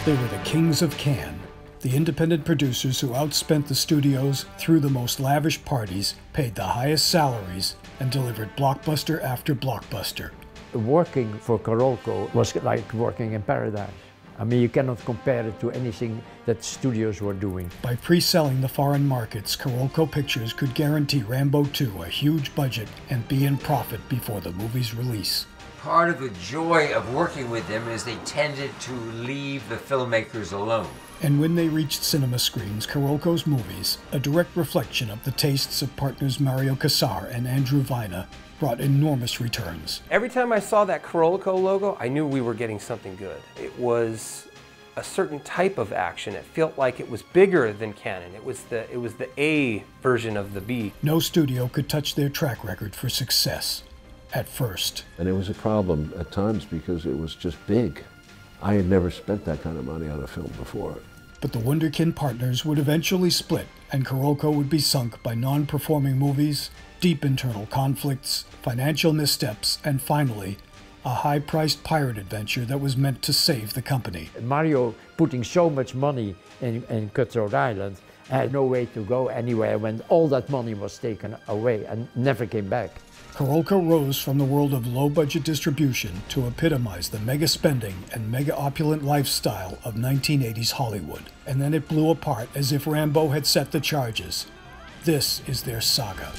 They were the kings of Cannes, the independent producers who outspent the studios, threw the most lavish parties, paid the highest salaries, and delivered blockbuster after blockbuster. Working for Carolco was like working in paradise. I mean, you cannot compare it to anything that studios were doing. By pre-selling the foreign markets, Carolco Pictures could guarantee Rambo 2 a huge budget and be in profit before the movie's release. Part of the joy of working with them is they tended to leave the filmmakers alone. And when they reached cinema screens, Carolco's movies, a direct reflection of the tastes of partners Mario Kassar and Andrew Vina, brought enormous returns. Every time I saw that Carolco logo, I knew we were getting something good. It was a certain type of action. It felt like it was bigger than Canon. It was the A version of the B. No studio could touch their track record for success. At first. And it was a problem at times because it was just big. I had never spent that kind of money on a film before. But the Wunderkind partners would eventually split, and Carolco would be sunk by non-performing movies, deep internal conflicts, financial missteps, and finally, a high-priced pirate adventure that was meant to save the company. Mario putting so much money in Cutthroat Island had no way to go anywhere when all that money was taken away and never came back. Carolco rose from the world of low-budget distribution to epitomize the mega-spending and mega-opulent lifestyle of 1980s Hollywood. And then it blew apart as if Rambo had set the charges. This is their saga.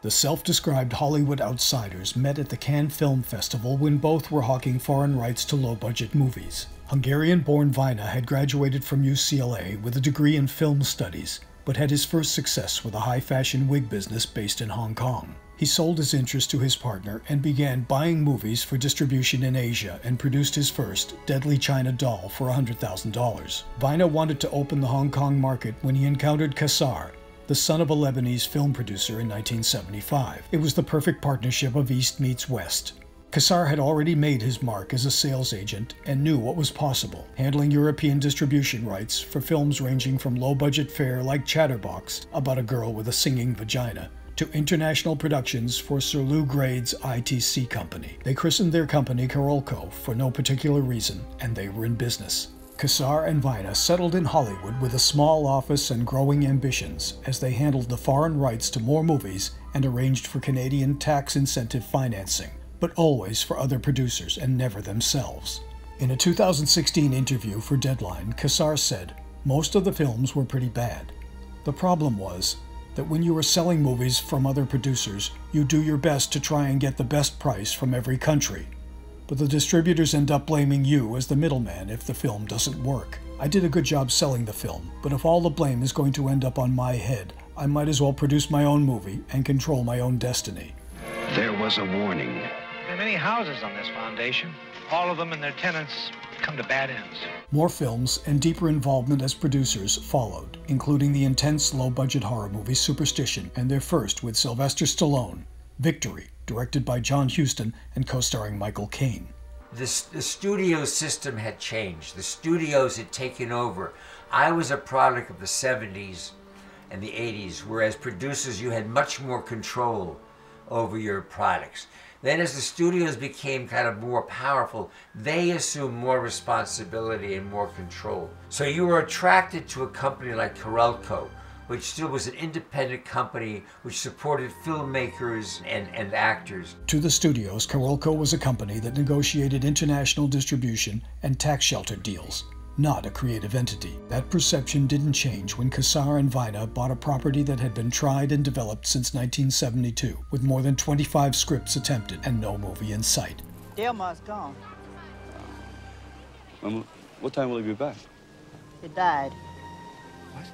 The self-described Hollywood outsiders met at the Cannes Film Festival when both were hawking foreign rights to low-budget movies. Hungarian-born Vina had graduated from UCLA with a degree in film studies, but had his first success with a high-fashion wig business based in Hong Kong. He sold his interest to his partner and began buying movies for distribution in Asia and produced his first, Deadly China Doll, for $100,000. Vina wanted to open the Hong Kong market when he encountered Kassar, the son of a Lebanese film producer, in 1975. It was the perfect partnership of East meets West. Kassar had already made his mark as a sales agent and knew what was possible, handling European distribution rights for films ranging from low-budget fare like Chatterbox, about a girl with a singing vagina, to international productions for Sir Lou Grade's ITC company. They christened their company Carolco for no particular reason, and they were in business. Kassar and Vina settled in Hollywood with a small office and growing ambitions as they handled the foreign rights to more movies and arranged for Canadian tax incentive financing, but always for other producers and never themselves. In a 2016 interview for Deadline, Kassar said, "Most of the films were pretty bad. The problem was that when you were selling movies from other producers, you do your best to try and get the best price from every country. But the distributors end up blaming you as the middleman if the film doesn't work. I did a good job selling the film, but if all the blame is going to end up on my head, I might as well produce my own movie and control my own destiny." There was a warning. There are many houses on this foundation. All of them and their tenants come to bad ends. More films and deeper involvement as producers followed, including the intense low-budget horror movie Superstition and their first with Sylvester Stallone, Victory, directed by John Huston and co-starring Michael Caine. The studio system had changed. The studios had taken over. I was a product of the 70s and the 80s, whereas producers, you had much more control over your products. Then as the studios became kind of more powerful, they assumed more responsibility and more control. So you were attracted to a company like Carolco, which still was an independent company which supported filmmakers and actors. To the studios, Carolco was a company that negotiated international distribution and tax shelter deals. not a creative entity. That perception didn't change when Cassar and Vina bought a property that had been tried and developed since 1972, with more than 25 scripts attempted and no movie in sight. Delmar's gone. What time will he be back? He died. What?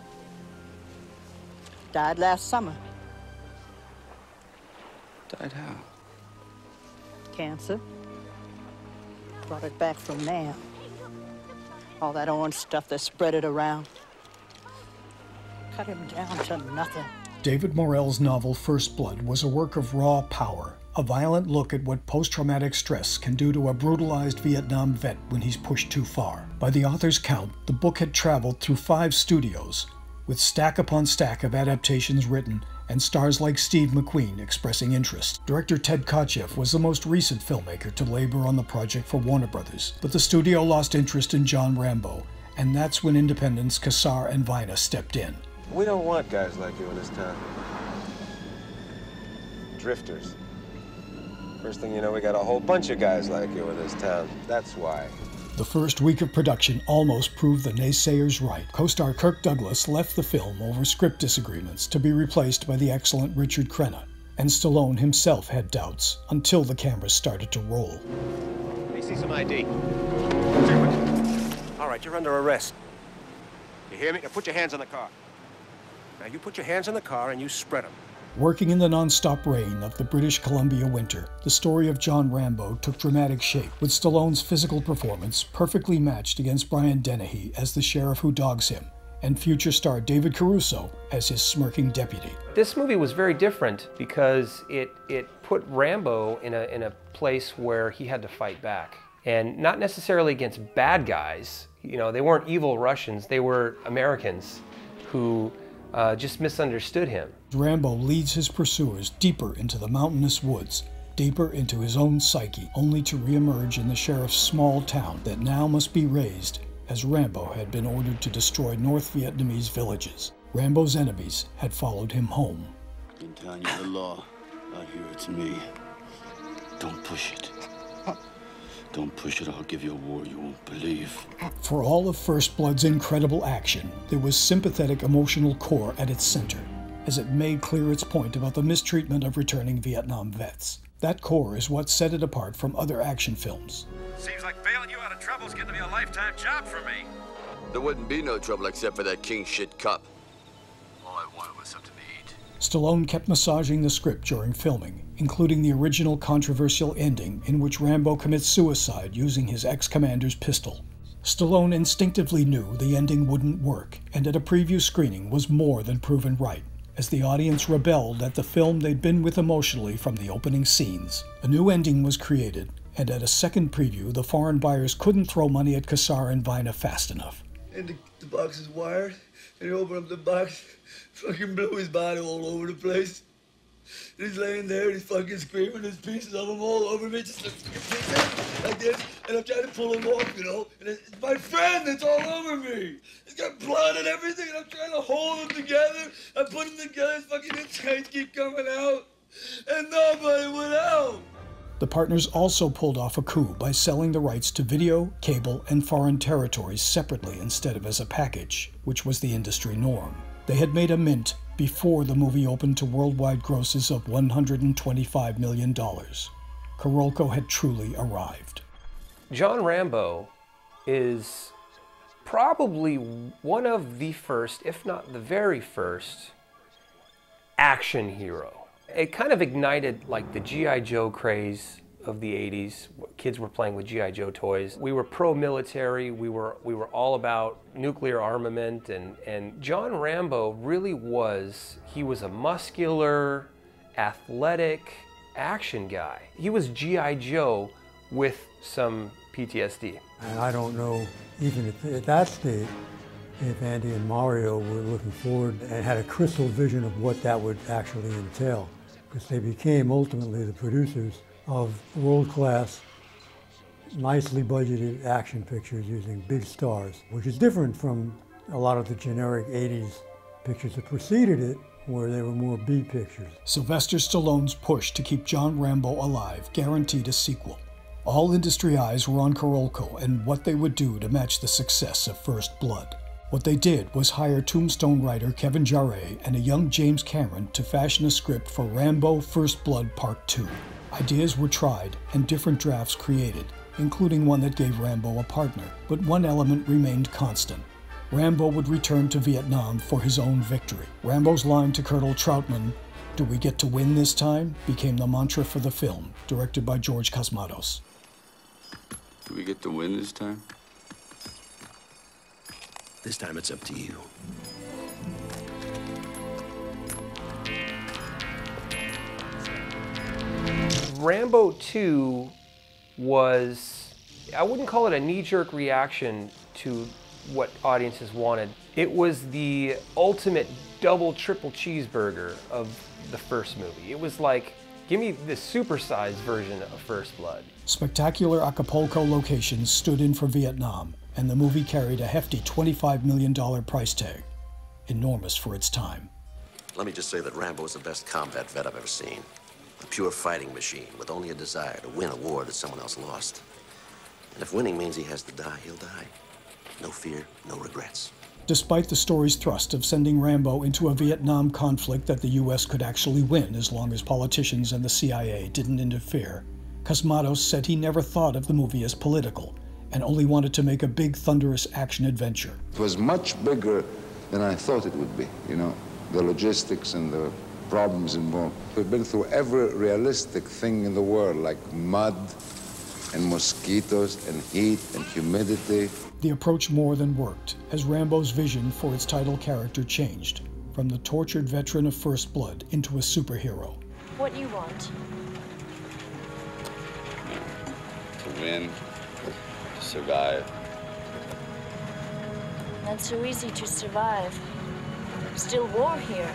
Died last summer. Died how? Cancer. Brought it back from Mehr. All that orange stuff that spread it around. Cut him down to nothing. David Morell's novel First Blood was a work of raw power, a violent look at what post-traumatic stress can do to a brutalized Vietnam vet when he's pushed too far. By the author's count, the book had traveled through 5 studios, with stack upon stack of adaptations written and stars like Steve McQueen expressing interest. Director Ted Kotcheff was the most recent filmmaker to labor on the project for Warner Brothers, but the studio lost interest in John Rambo, and that's when independents Cassar and Vina stepped in. We don't want guys like you in this town. Drifters. First thing you know, we got a whole bunch of guys like you in this town. That's why. The first week of production almost proved the naysayers right. Co-star Kirk Douglas left the film over script disagreements to be replaced by the excellent Richard Crenna, and Stallone himself had doubts until the cameras started to roll. Let me see some ID. All right, you're under arrest. You hear me? Now put your hands on the car. Now you put your hands on the car and you spread them. Working in the non-stop rain of the British Columbia winter, the story of John Rambo took dramatic shape, with Stallone's physical performance perfectly matched against Brian Dennehy as the sheriff who dogs him, and future star David Caruso as his smirking deputy. This movie was very different because it put Rambo in a place where he had to fight back. And not necessarily against bad guys. You know, they weren't evil Russians, they were Americans who just misunderstood him. Rambo leads his pursuers deeper into the mountainous woods, deeper into his own psyche, only to reemerge in the sheriff's small town that now must be razed, as Rambo had been ordered to destroy North Vietnamese villages. Rambo's enemies had followed him home. In town, you're the law. Out here, it's me. Don't push it. Don't push it, I'll give you a war you won't believe. For all of First Blood's incredible action, there was sympathetic emotional core at its center, as it made clear its point about the mistreatment of returning Vietnam vets. That core is what set it apart from other action films. Seems like bailing you out of trouble's getting to be a lifetime job for me. There wouldn't be no trouble except for that king shit cup. All I wanted was something to eat. Stallone kept massaging the script during filming, including the original controversial ending in which Rambo commits suicide using his ex-commander's pistol. Stallone instinctively knew the ending wouldn't work, and at a preview screening was more than proven right, as the audience rebelled at the film they'd been with emotionally from the opening scenes. A new ending was created, and at a second preview, the foreign buyers couldn't throw money at Cassar and Vina fast enough. And the box is wired, and he opened up the box, fucking blew his body all over the place. And he's laying there, and he's fucking screaming, there's pieces of him all over me, just like this, and I'm trying to pull him off, you know, and it's my friend that's all over me. He's got blood and everything, and I'm trying to hold him together. I put him together, his fucking insides keep coming out, and nobody would help. The partners also pulled off a coup by selling the rights to video, cable, and foreign territories separately instead of as a package, which was the industry norm. They had made a mint before the movie opened to worldwide grosses of $125 million. Carolco had truly arrived. John Rambo is probably one of the first, if not the very first, action hero. It kind of ignited like the G.I. Joe craze of the 80s. Kids were playing with G.I. Joe toys. We were pro-military, we were all about nuclear armament, and John Rambo really was, he was a muscular, athletic action guy. He was G.I. Joe with some PTSD. And I don't know, even at that stage, if Andy and Mario were looking forward and had a crystal vision of what that would actually entail, because they became ultimately the producers of world-class, nicely budgeted action pictures using big stars, which is different from a lot of the generic 80s pictures that preceded it, where they were more B pictures. Sylvester Stallone's push to keep John Rambo alive guaranteed a sequel. All industry eyes were on Carolco and what they would do to match the success of First Blood. What they did was hire Tombstone writer Kevin Jarre and a young James Cameron to fashion a script for Rambo First Blood Part 2. Ideas were tried and different drafts created, including one that gave Rambo a partner, but one element remained constant. Rambo would return to Vietnam for his own victory. Rambo's line to Colonel Troutman, "Do we get to win this time?" became the mantra for the film, directed by George Cosmatos. Do we get to win this time? This time it's up to you. Rambo 2 was, I wouldn't call it a knee-jerk reaction to what audiences wanted. It was the ultimate double, triple cheeseburger of the first movie. It was like, give me the supersized version of First Blood. Spectacular Acapulco locations stood in for Vietnam, and the movie carried a hefty $25 million price tag. Enormous for its time. Let me just say that Rambo is the best combat vet I've ever seen. A pure fighting machine with only a desire to win a war that someone else lost. And if winning means he has to die, he'll die. No fear, no regrets. Despite the story's thrust of sending Rambo into a Vietnam conflict that the U.S. could actually win as long as politicians and the CIA didn't interfere, Cosmatos said he never thought of the movie as political and only wanted to make a big, thunderous action adventure. It was much bigger than I thought it would be, you know, the logistics and the problems involved. We've been through every realistic thing in the world, like mud and mosquitoes and heat and humidity. The approach more than worked, as Rambo's vision for its title character changed, from the tortured veteran of First Blood into a superhero. What do you want? To win, to survive. Not so easy to survive. Still war here.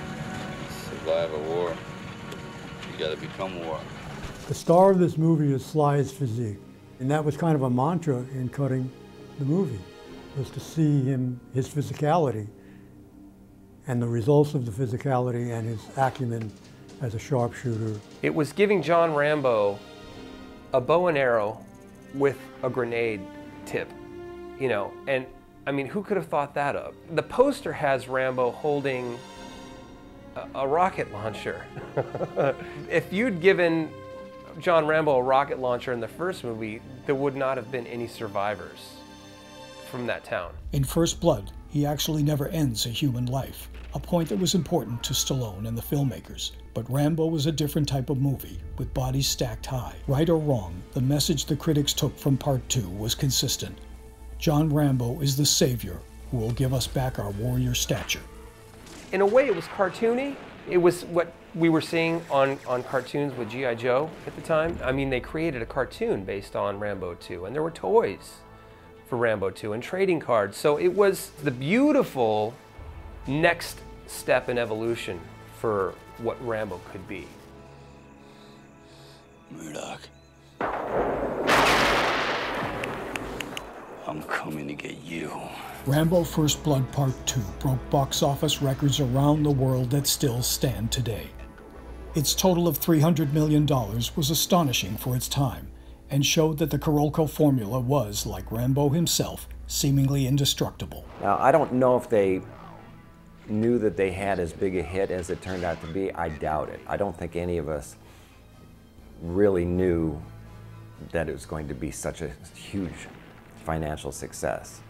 Survive a war, you gotta become war. The star of this movie is Sly's physique, and that was kind of a mantra in cutting the movie, was to see him, his physicality, and the results of the physicality and his acumen as a sharpshooter. It was giving John Rambo a bow and arrow with a grenade tip, you know, and I mean, who could have thought that up? The poster has Rambo holding a rocket launcher. If you'd given John Rambo a rocket launcher in the first movie, there would not have been any survivors from that town. In First Blood, he actually never ends a human life, a point that was important to Stallone and the filmmakers. But Rambo was a different type of movie, with bodies stacked high. Right or wrong, the message the critics took from Part 2 was consistent. John Rambo is the savior who will give us back our warrior stature. In a way, it was cartoony. It was what we were seeing on cartoons with G.I. Joe at the time. I mean, they created a cartoon based on Rambo 2, and there were toys for Rambo 2 and trading cards. So it was the beautiful next step in evolution for what Rambo could be. Murdoch, I'm coming to get you. Rambo First Blood Part 2 broke box office records around the world that still stand today. Its total of $300 million was astonishing for its time, and showed that the Carolco formula was, like Rambo himself, seemingly indestructible. Now, I don't know if they knew that they had as big a hit as it turned out to be. I doubt it. I don't think any of us really knew that it was going to be such a huge financial success,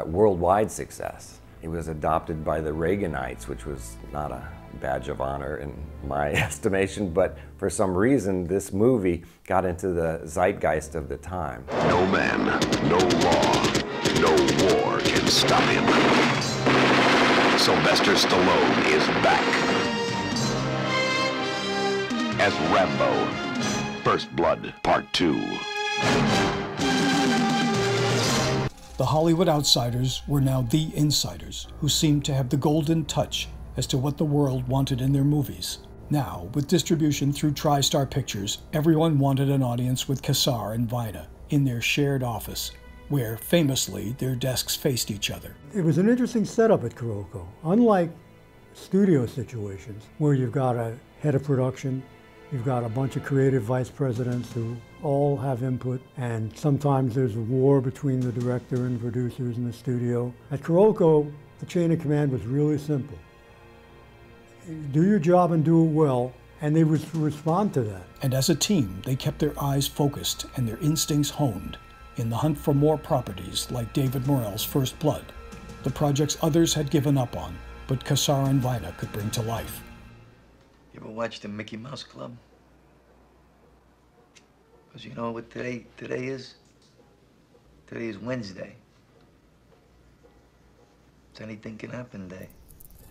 worldwide success. It was adopted by the Reaganites, which was not a badge of honor in my estimation, but for some reason this movie got into the zeitgeist of the time. No man, no law, no war can stop him. Sylvester Stallone is back as Rambo, First Blood Part 2. The Hollywood outsiders were now the insiders, who seemed to have the golden touch as to what the world wanted in their movies. Now, with distribution through TriStar Pictures, everyone wanted an audience with Kassar and Vina in their shared office, where, famously, their desks faced each other. It was an interesting setup at Carolco. Unlike studio situations, where you've got a head of production You've got a bunch of creative vice presidents who all have input, and sometimes there's a war between the director and producers in the studio. At Carolco, the chain of command was really simple. Do your job and do it well, and they would respond to that. And as a team, they kept their eyes focused and their instincts honed in the hunt for more properties like David Morrell's First Blood, the projects others had given up on, but Cassar and Vina could bring to life. You ever watch the Mickey Mouse Club? Because you know what today is? Today is Wednesday. It's anything can happen day.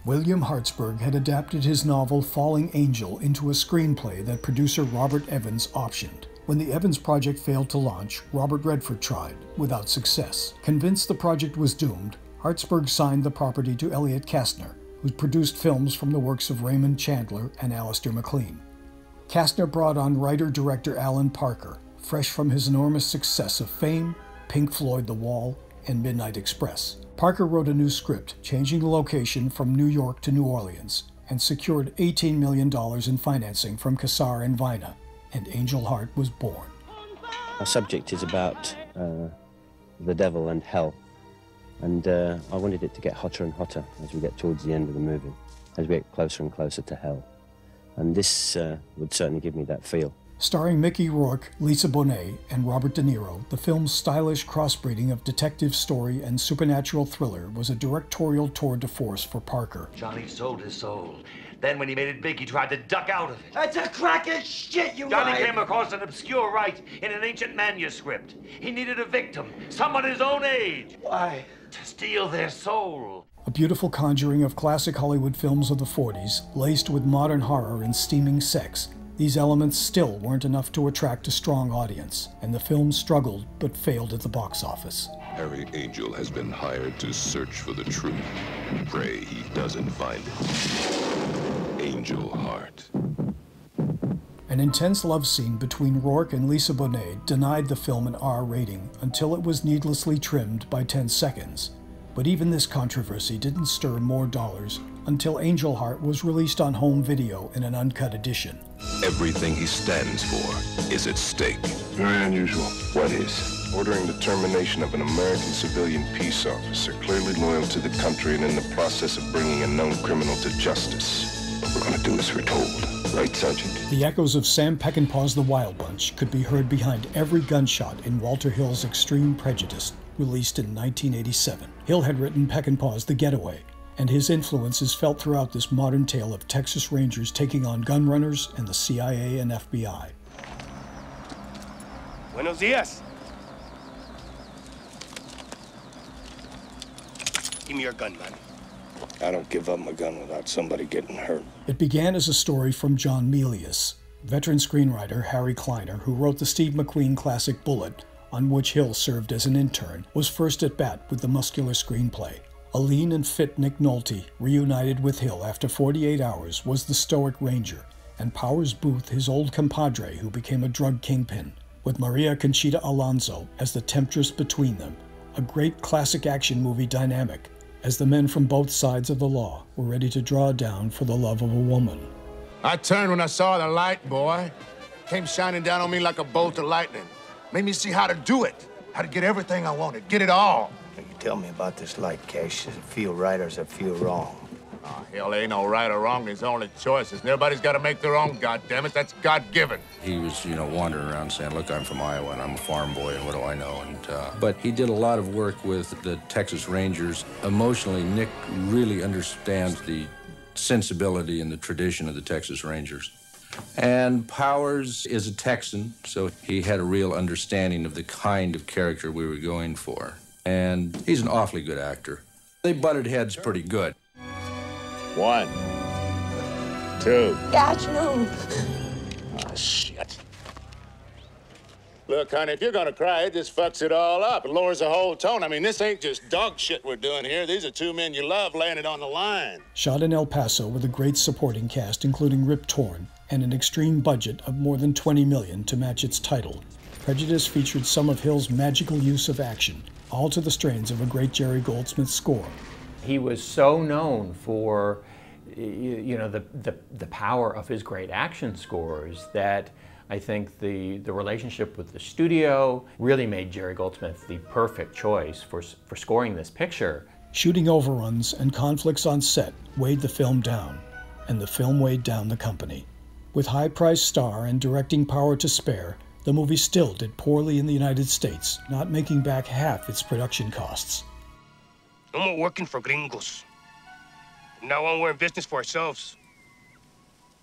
William Hartsburg had adapted his novel Falling Angel into a screenplay that producer Robert Evans optioned. When the Evans project failed to launch, Robert Redford tried, without success. Convinced the project was doomed, Hartsburg signed the property to Elliot Kastner, who produced films from the works of Raymond Chandler and Alistair MacLean. Kastner brought on writer-director Alan Parker, fresh from his enormous success of Fame, Pink Floyd The Wall, and Midnight Express. Parker wrote a new script, changing the location from New York to New Orleans, and secured $18 million in financing from Cassar and Vina, and Angel Heart was born. Our subject is about the devil and hell, and I wanted it to get hotter and hotter as we get towards the end of the movie, as we get closer and closer to hell. And this would certainly give me that feel. Starring Mickey Rourke, Lisa Bonet, and Robert De Niro, the film's stylish crossbreeding of detective story and supernatural thriller was a directorial tour de force for Parker. Johnny sold his soul. Then when he made it big, he tried to duck out of it. That's a crack of shit, you Johnny lied. came across an obscure rite in an ancient manuscript. He needed a victim, someone his own age. Why? To steal their soul. A beautiful conjuring of classic Hollywood films of the 40s, laced with modern horror and steaming sex. These elements still weren't enough to attract a strong audience, and the film struggled but failed at the box office. Every angel has been hired to search for the truth. Pray he doesn't find it. Angel Heart. An intense love scene between Rourke and Lisa Bonet denied the film an R rating until it was needlessly trimmed by 10 seconds. But even this controversy didn't stir more dollars until Angel Heart was released on home video in an uncut edition. Everything he stands for is at stake. Very unusual. What is? Ordering the termination of an American civilian peace officer, clearly loyal to the country and in the process of bringing a known criminal to justice. What we're gonna do is foretold. Right, Sergeant? The echoes of Sam Peckinpah's The Wild Bunch could be heard behind every gunshot in Walter Hill's Extreme Prejudice, released in 1987. Hill had written Peckinpah's The Getaway, and his influence is felt throughout this modern tale of Texas Rangers taking on gun runners and the CIA and FBI. Buenos dias. Give me your gun, man. I don't give up my gun without somebody getting hurt. It began as a story from John Milius, veteran screenwriter Harry Kleiner, who wrote the Steve McQueen classic Bullet, on which Hill served as an intern, was first at bat with the muscular screenplay. A lean and fit Nick Nolte, reunited with Hill after 48 hours, was the stoic ranger, and Powers Booth his old compadre who became a drug kingpin, with Maria Conchita Alonso as the temptress between them, a great classic action movie dynamic, as the men from both sides of the law were ready to draw down for the love of a woman. I turned when I saw the light, boy. Came shining down on me like a bolt of lightning. Made me see how to do it, how to get everything I wanted, get it all. You tell me about this light, Cash. Does it feel right or does it feel wrong? Oh, hell, there ain't no right or wrong. There's only choices. And everybody's got to make their own, goddammit. That's God-given. He was, wandering around saying, look, I'm from Iowa, and I'm a farm boy, and what do I know? But he did a lot of work with the Texas Rangers. Emotionally, Nick really understands the sensibility and the tradition of the Texas Rangers. And Powers is a Texan, so he had a real understanding of the kind of character we were going for. And he's an awfully good actor. They butted heads pretty good. 1, 2. Gosh, no. Oh, shit. Look, honey, if you're gonna cry, it just fucks it all up. It lowers the whole tone. I mean, this ain't just dog shit we're doing here. These are two men you love laying it on the line. Shot in El Paso with a great supporting cast, including Rip Torn, and an extreme budget of more than $20 million to match its title, Prejudice featured some of Hill's magical use of action, all to the strains of a great Jerry Goldsmith score. He was so known for you know, the power of his great action scores that I think the relationship with the studio really made Jerry Goldsmith the perfect choice for scoring this picture. Shooting overruns and conflicts on set weighed the film down, and the film weighed down the company. With high-priced star and directing power to spare, the movie still did poorly in the United States, not making back half its production costs. No more working for gringos. From now on, we're in business for ourselves.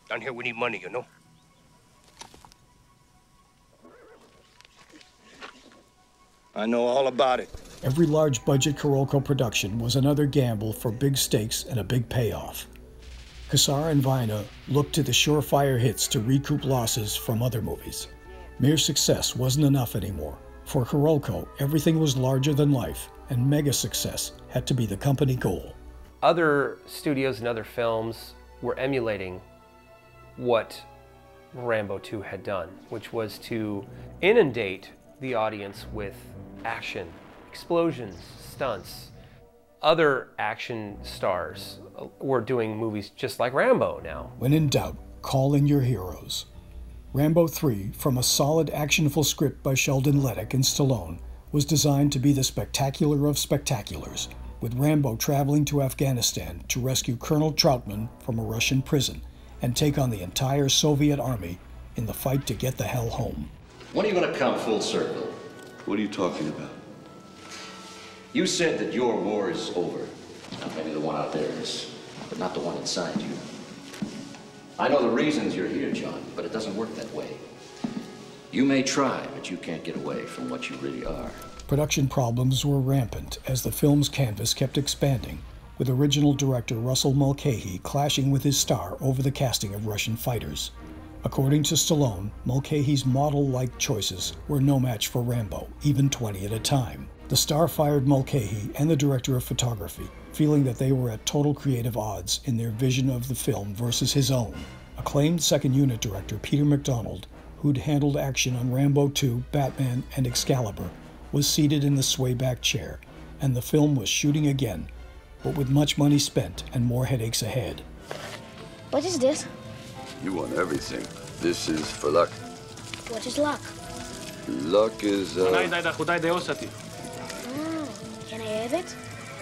Down here, we need money, you know? I know all about it. Every large-budget Carolco production was another gamble for big stakes and a big payoff. Cassar and Vina looked to the surefire hits to recoup losses from other movies. Mere success wasn't enough anymore. For Carolco, everything was larger than life, and mega success had to be the company goal. Other studios and other films were emulating what Rambo 2 had done, which was to inundate the audience with action, explosions, stunts. Other action stars were doing movies just like Rambo now. When in doubt, call in your heroes. Rambo 3, from a solid actionful script by Sheldon Lettich and Stallone, was designed to be the spectacular of spectaculars, with Rambo traveling to Afghanistan to rescue Colonel Troutman from a Russian prison and take on the entire Soviet army in the fight to get the hell home. When are you going to come full circle? What are you talking about? You said that your war is over. Now, maybe the one out there is, but not the one inside you. I know the reasons you're here, John, but it doesn't work that way. You may try, but you can't get away from what you really are. Production problems were rampant as the film's canvas kept expanding, with original director Russell Mulcahy clashing with his star over the casting of Russian fighters. According to Stallone, Mulcahy's model-like choices were no match for Rambo, even 20 at a time. The star fired Mulcahy and the director of photography, feeling that they were at total creative odds in their vision of the film versus his own. Acclaimed second unit director Peter MacDonald, who'd handled action on Rambo 2, Batman, and Excalibur, was seated in the swayback chair, and the film was shooting again, but with much money spent and more headaches ahead. What is this? You want everything. This is for luck. What is luck? Luck is, Can I have it?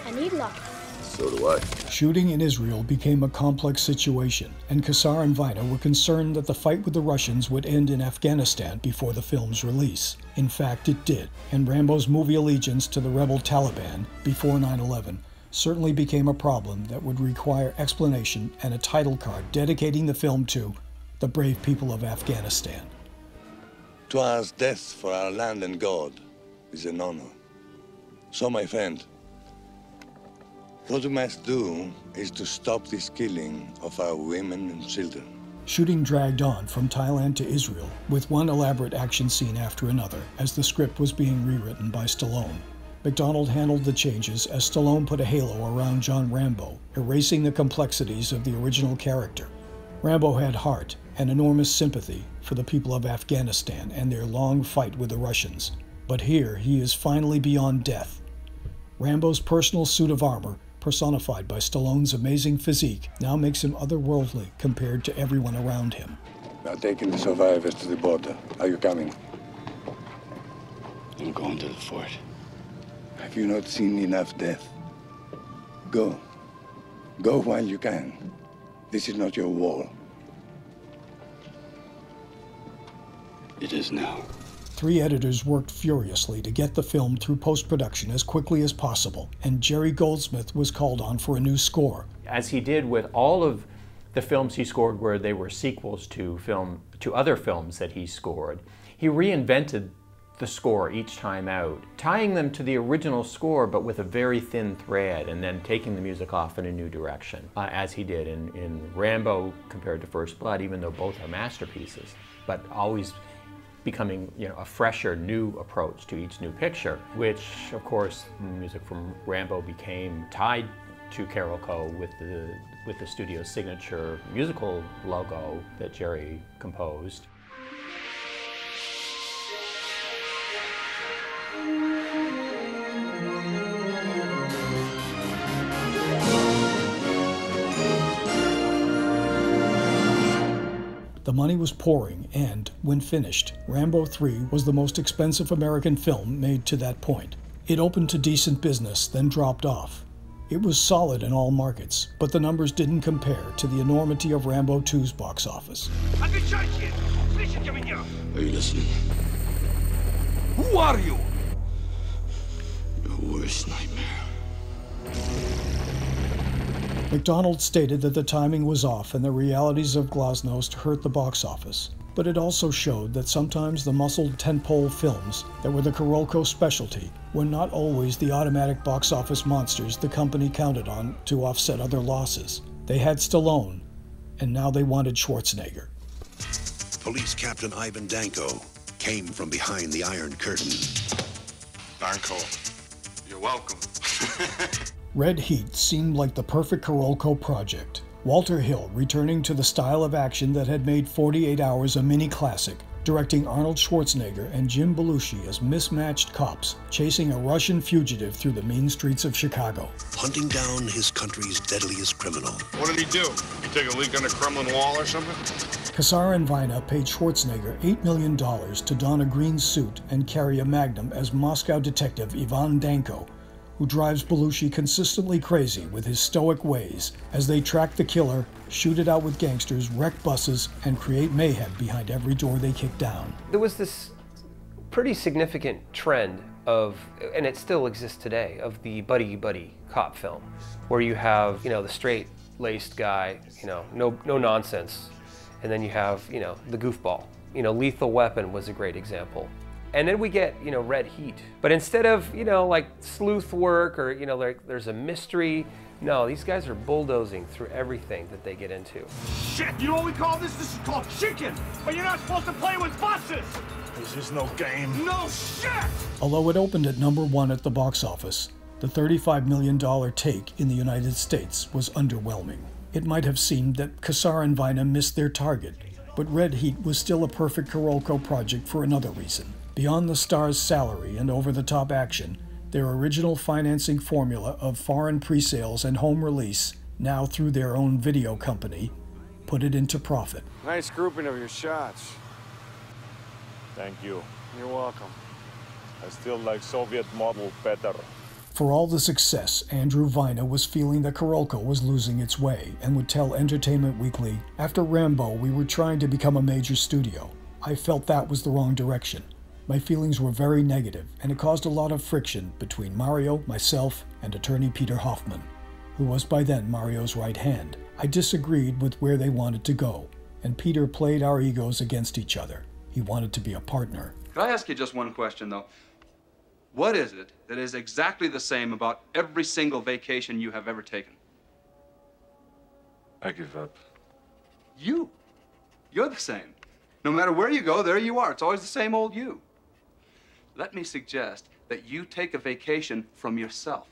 I need luck. So do I. Shooting in Israel became a complex situation, and Cassar and Vina were concerned that the fight with the Russians would end in Afghanistan before the film's release. In fact, it did, and Rambo's movie allegiance to the rebel Taliban before 9/11 certainly became a problem that would require explanation and a title card dedicating the film to the brave people of Afghanistan. To ask death for our land and God is an honor. So, my friend, what we must do is to stop this killing of our women and children. Shooting dragged on from Thailand to Israel, with one elaborate action scene after another, as the script was being rewritten by Stallone. MacDonald handled the changes as Stallone put a halo around John Rambo, erasing the complexities of the original character. Rambo had heart and enormous sympathy for the people of Afghanistan and their long fight with the Russians, but here he is finally beyond death. Rambo's personal suit of armor, personified by Stallone's amazing physique, now makes him otherworldly compared to everyone around him. Now taking the survivors to the border. Are you coming? I'm going to the fort. Have you not seen enough death? Go. Go while you can. This is not your war. It is now. 3 editors worked furiously to get the film through post-production as quickly as possible, and Jerry Goldsmith was called on for a new score. As he did with all of the films he scored where they were sequels to other films that he scored, he reinvented the score each time out, tying them to the original score but with a very thin thread, and then taking the music off in a new direction, as he did in Rambo compared to First Blood, even though both are masterpieces, but always becoming, you know, a fresher, new approach to each new picture, which, of course, music from Rambo became tied to Carolco with the studio's signature musical logo that Jerry composed. The money was pouring and, when finished, Rambo 3 was the most expensive American film made to that point. It opened to decent business, then dropped off. It was solid in all markets, but the numbers didn't compare to the enormity of Rambo 2's box office. Are you listening? Who are you? Your worst nightmare. McDonald stated that the timing was off and the realities of glasnost hurt the box office, but it also showed that sometimes the muscled tentpole films that were the Carolco specialty were not always the automatic box office monsters the company counted on to offset other losses. They had Stallone, and now they wanted Schwarzenegger. Police Captain Ivan Danko came from behind the Iron Curtain. Danko, you're welcome. Red Heat seemed like the perfect Carolco project. Walter Hill returning to the style of action that had made 48 Hours a mini classic, directing Arnold Schwarzenegger and Jim Belushi as mismatched cops chasing a Russian fugitive through the mean streets of Chicago. Hunting down his country's deadliest criminal. What did he do? He take a leak on the Kremlin wall or something? Kassar and Vina paid Schwarzenegger $8 million to don a green suit and carry a magnum as Moscow detective Ivan Danko, who drives Belushi consistently crazy with his stoic ways as they track the killer, shoot it out with gangsters, wreck buses, and create mayhem behind every door they kick down. There was this pretty significant trend of, and it still exists today, of the buddy cop film, where you have, the straight-laced guy, no nonsense, and then you have, the goofball. Lethal Weapon was a great example. And then we get, Red Heat. But instead of, like sleuth work or, like there's a mystery, no, these guys are bulldozing through everything that they get into. Shit, you know what we call this? This is called chicken. But you're not supposed to play with buses. This is no game. No shit! Although it opened at #1 at the box office, the $35 million take in the United States was underwhelming. It might have seemed that Kassar and Vina missed their target, but Red Heat was still a perfect Carolco project for another reason. Beyond the star's salary and over-the-top action, their original financing formula of foreign pre-sales and home release, now through their own video company, put it into profit. Nice grouping of your shots. Thank you. You're welcome. I still like Soviet model better. For all the success, Andrew Vina was feeling that Carolco was losing its way and would tell Entertainment Weekly, "After Rambo, we were trying to become a major studio. I felt that was the wrong direction. My feelings were very negative, and it caused a lot of friction between Mario, myself, and attorney Peter Hoffman, who was by then Mario's right hand. I disagreed with where they wanted to go, and Peter played our egos against each other. He wanted to be a partner." Could I ask you just one question, though? What is it that is exactly the same about every single vacation you have ever taken? I give up. You. You're the same. No matter where you go, there you are. It's always the same old you. Let me suggest that you take a vacation from yourself.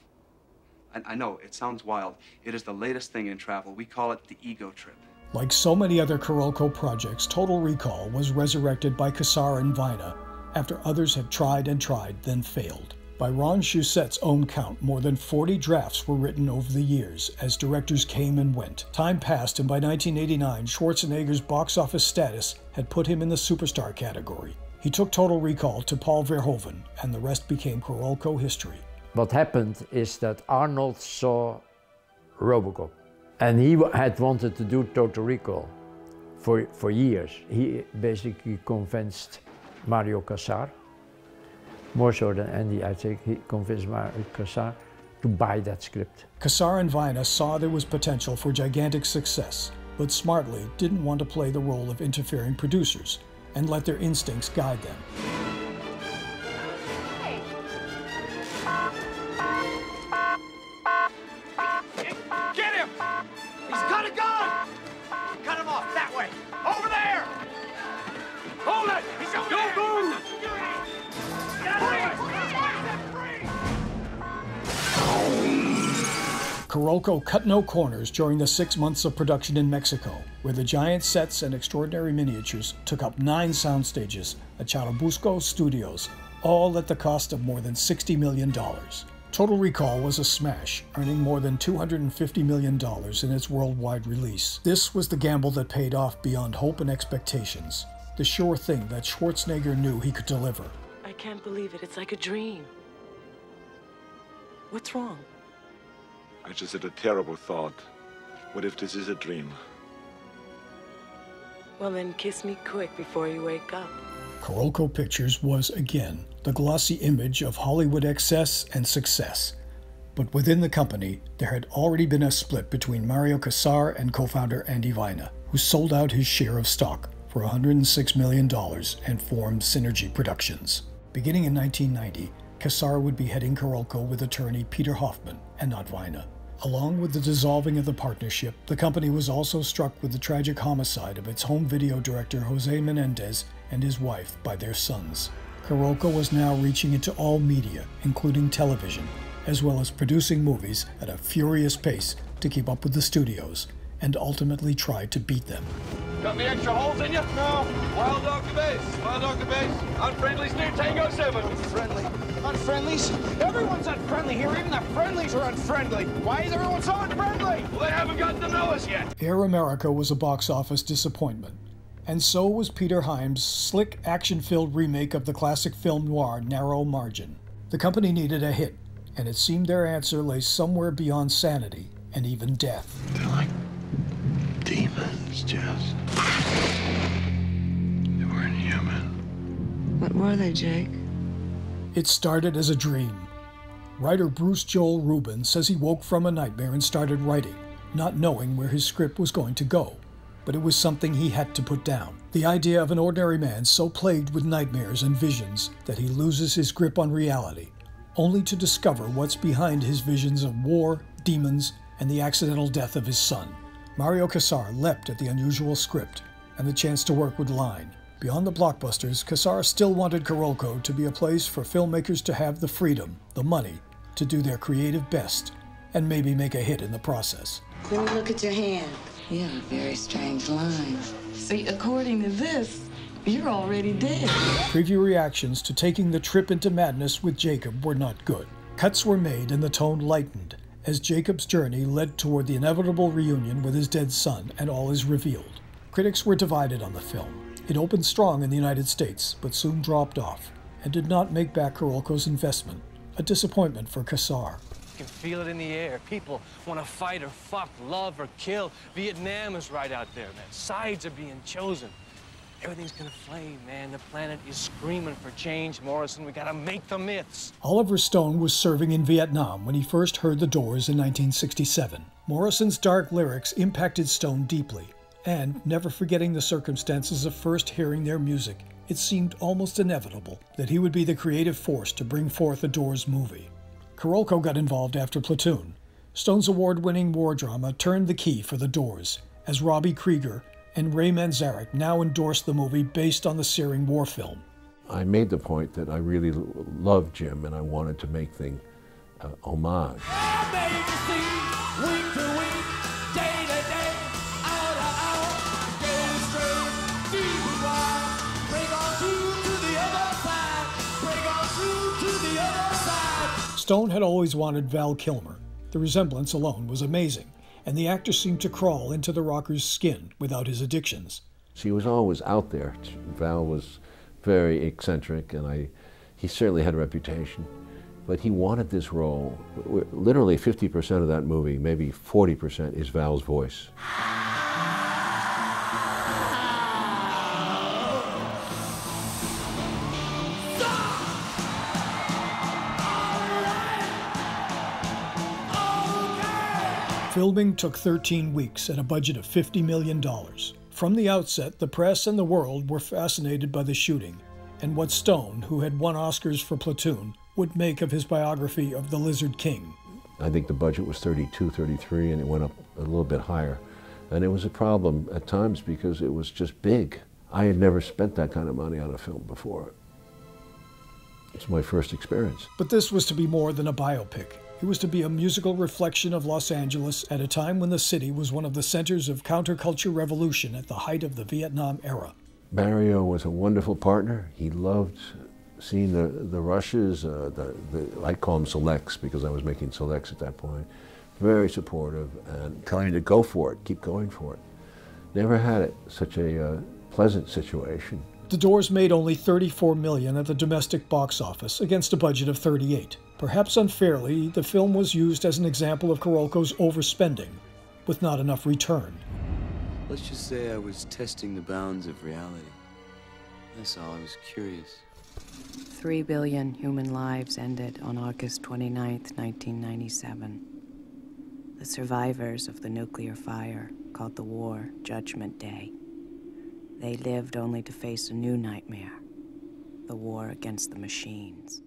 And I know, it sounds wild. It is the latest thing in travel. We call it the ego trip. Like so many other Carolco projects, Total Recall was resurrected by Kassar and Vina after others had tried and tried, then failed. By Ron Shussett's own count, more than 40 drafts were written over the years as directors came and went. Time passed, and by 1989, Schwarzenegger's box office status had put him in the superstar category. He took Total Recall to Paul Verhoeven, and the rest became Carolco history. What happened is that Arnold saw RoboCop, and he had wanted to do Total Recall for years. He basically convinced Mario Kassar, more so than Andy, I think, he convinced Mario Kassar to buy that script. Kassar and Vina saw there was potential for gigantic success, but smartly didn't want to play the role of interfering producers and let their instincts guide them. Get him! He's got a gun! Cut him off that way! Over there! Hold it! He's over there! Don't move! Carolco cut no corners during the 6 months of production in Mexico, where the giant sets and extraordinary miniatures took up 9 sound stages at Churubusco Studios, all at the cost of more than $60 million. Total Recall was a smash, earning more than $250 million in its worldwide release. This was the gamble that paid off beyond hope and expectations. The sure thing that Schwarzenegger knew he could deliver. I can't believe it. It's like a dream. What's wrong? I just had a terrible thought. What if this is a dream? Well, then kiss me quick before you wake up. Carolco Pictures was, again, the glossy image of Hollywood excess and success. But within the company, there had already been a split between Mario Kassar and co-founder Andy Vajna, who sold out his share of stock for $106 million and formed Synergy Productions. Beginning in 1990, Kassar would be heading Carolco with attorney Peter Hoffman, and not Vajna. Along with the dissolving of the partnership, the company was also struck with the tragic homicide of its home video director Jose Menendez and his wife by their sons. Carolco was now reaching into all media, including television, as well as producing movies at a furious pace to keep up with the studios, and ultimately tried to beat them. Got any extra holes in you? No. Wild dog to base. Wild dog to base. Unfriendlies near Tango 7. Unfriendly. Unfriendlies? Everyone's unfriendly here. Even the friendlies are unfriendly. Why is everyone so unfriendly? Well, they haven't gotten to know us yet. Air America was a box office disappointment. And so was Peter Hyams' slick, action-filled remake of the classic film noir Narrow Margin. The company needed a hit, and it seemed their answer lay somewhere beyond sanity and even death. They're like demons, Jess. They weren't human. What were they, Jake? It started as a dream. Writer Bruce Joel Rubin says he woke from a nightmare and started writing, not knowing where his script was going to go. But it was something he had to put down. The idea of an ordinary man so plagued with nightmares and visions that he loses his grip on reality, only to discover what's behind his visions of war, demons, and the accidental death of his son. Mario Kassar leapt at the unusual script and the chance to work with Line. Beyond the blockbusters, Kassar still wanted Carolco to be a place for filmmakers to have the freedom, the money, to do their creative best, and maybe make a hit in the process. Let me look at your hand. You have a very strange line. See, according to this, you're already dead. Preview reactions to taking the trip into madness with Jacob were not good. Cuts were made and the tone lightened, as Jacob's journey led toward the inevitable reunion with his dead son, and all is revealed. Critics were divided on the film. It opened strong in the United States, but soon dropped off, and did not make back Carolco's investment, a disappointment for Kassar. You can feel it in the air. People want to fight or fuck, love or kill. Vietnam is right out there, man. Sides are being chosen. Everything's gonna flame, man. The planet is screaming for change, Morrison. We gotta make the myths. Oliver Stone was serving in Vietnam when he first heard The Doors in 1967. Morrison's dark lyrics impacted Stone deeply, and never forgetting the circumstances of first hearing their music, it seemed almost inevitable that he would be the creative force to bring forth a Doors movie. Carolco got involved after Platoon. Stone's award-winning war drama turned the key for The Doors, as Robbie Krieger and Ray Manzarek now endorsed the movie based on the searing war film. I made the point that I really loved Jim and I wanted to make the homage. Stone had always wanted Val Kilmer. The resemblance alone was amazing, and the actor seemed to crawl into the rocker's skin without his addictions. He was always out there. Val was very eccentric, and he certainly had a reputation. But he wanted this role. Literally 50% of that movie, maybe 40%, is Val's voice. Filming took 13 weeks and a budget of $50 million. From the outset, the press and the world were fascinated by the shooting and what Stone, who had won Oscars for Platoon, would make of his biography of the Lizard King. I think the budget was 32, 33, and it went up a little bit higher. And it was a problem at times because it was just big. I had never spent that kind of money on a film before. It's my first experience. But this was to be more than a biopic. It was to be a musical reflection of Los Angeles at a time when the city was one of the centers of counterculture revolution at the height of the Vietnam era. Mario was a wonderful partner. He loved seeing the rushes, I call them selects because I was making selects at that point, very supportive and telling me to go for it, keep going for it. Never had such a pleasant situation. The Doors made only $34 million at the domestic box office against a budget of $38. Perhaps unfairly, the film was used as an example of Carolco's overspending, with not enough return. Let's just say I was testing the bounds of reality. That's all, I was curious. 3 billion human lives ended on August 29th, 1997. The survivors of the nuclear fire called the war Judgment Day. They lived only to face a new nightmare, the war against the machines.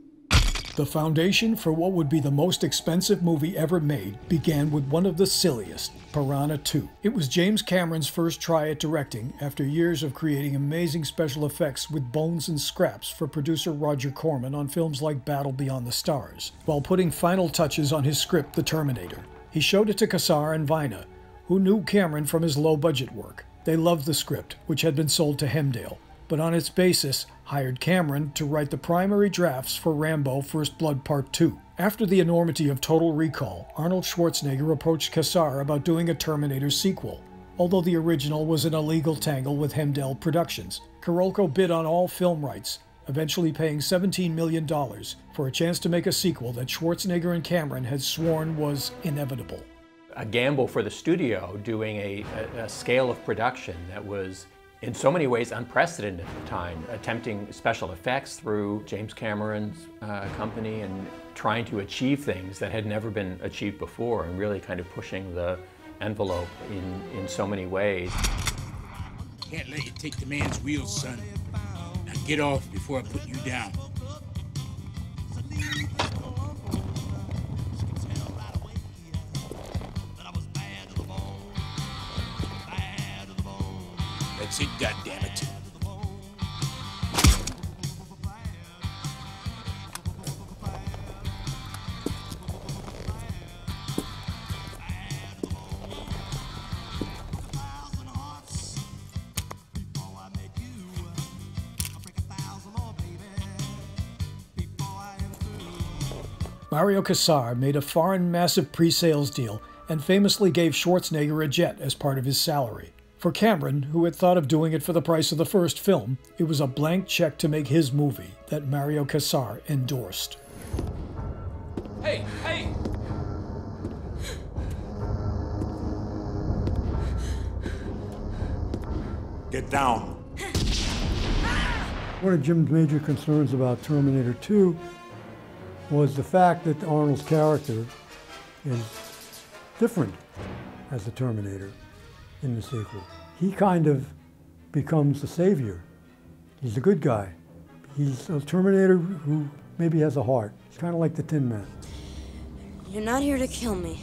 The foundation for what would be the most expensive movie ever made began with one of the silliest, Piranha 2. It was James Cameron's first try at directing after years of creating amazing special effects with bones and scraps for producer Roger Corman on films like Battle Beyond the Stars, while putting final touches on his script, The Terminator. He showed it to Cassar and Vina, who knew Cameron from his low-budget work. They loved the script, which had been sold to Hemdale, but on its basis, hired Cameron to write the primary drafts for Rambo First Blood Part 2. After the enormity of Total Recall, Arnold Schwarzenegger approached Cassar about doing a Terminator sequel. Although the original was in a legal tangle with Hemdale Productions, Carolco bid on all film rights, eventually paying $17 million for a chance to make a sequel that Schwarzenegger and Cameron had sworn was inevitable. A gamble for the studio, doing a scale of production that was in so many ways unprecedented at the time, attempting special effects through James Cameron's company and trying to achieve things that had never been achieved before and really kind of pushing the envelope in so many ways. Can't let you take the man's wheels, son. Now get off before I put you down. That's it, goddammit. Mario Cassar made a foreign massive pre-sales deal and famously gave Schwarzenegger a jet as part of his salary. For Cameron, who had thought of doing it for the price of the first film, it was a blank check to make his movie that Mario Cassar endorsed. Hey, hey! Get down. One of Jim's major concerns about Terminator 2 was the fact that Arnold's character is different as the Terminator in the sequel. He kind of becomes the savior. He's a good guy. He's a Terminator who maybe has a heart. He's kind of like the Tin Man. You're not here to kill me.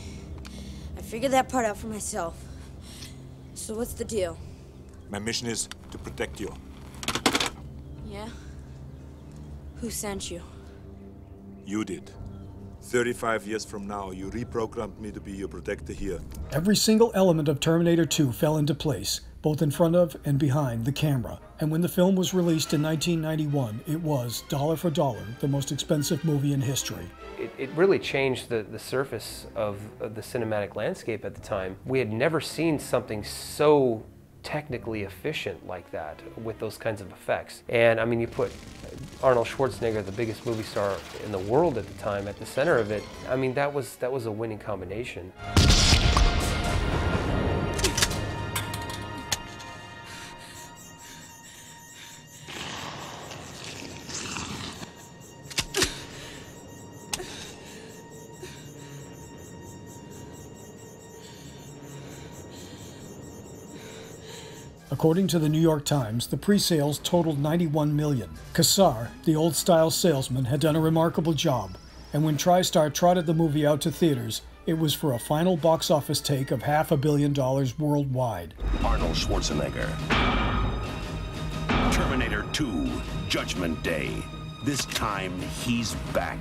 I figured that part out for myself. So what's the deal? My mission is to protect you. Yeah? Who sent you? You did. 35 years from now, you reprogrammed me to be your protector here. Every single element of Terminator 2 fell into place, both in front of and behind the camera. And when the film was released in 1991, it was, dollar for dollar, the most expensive movie in history. It really changed the surface of the cinematic landscape at the time. We had never seen something so technically efficient like that with those kinds of effects. And I mean, you put Arnold Schwarzenegger, the biggest movie star in the world at the time, at the center of it. I mean, that was a winning combination. According to the New York Times, the pre-sales totaled $91 million. Cassar, the old-style salesman, had done a remarkable job, and when TriStar trotted the movie out to theaters, it was for a final box office take of $500 million worldwide. Arnold Schwarzenegger. Terminator 2, Judgment Day. This time, he's back.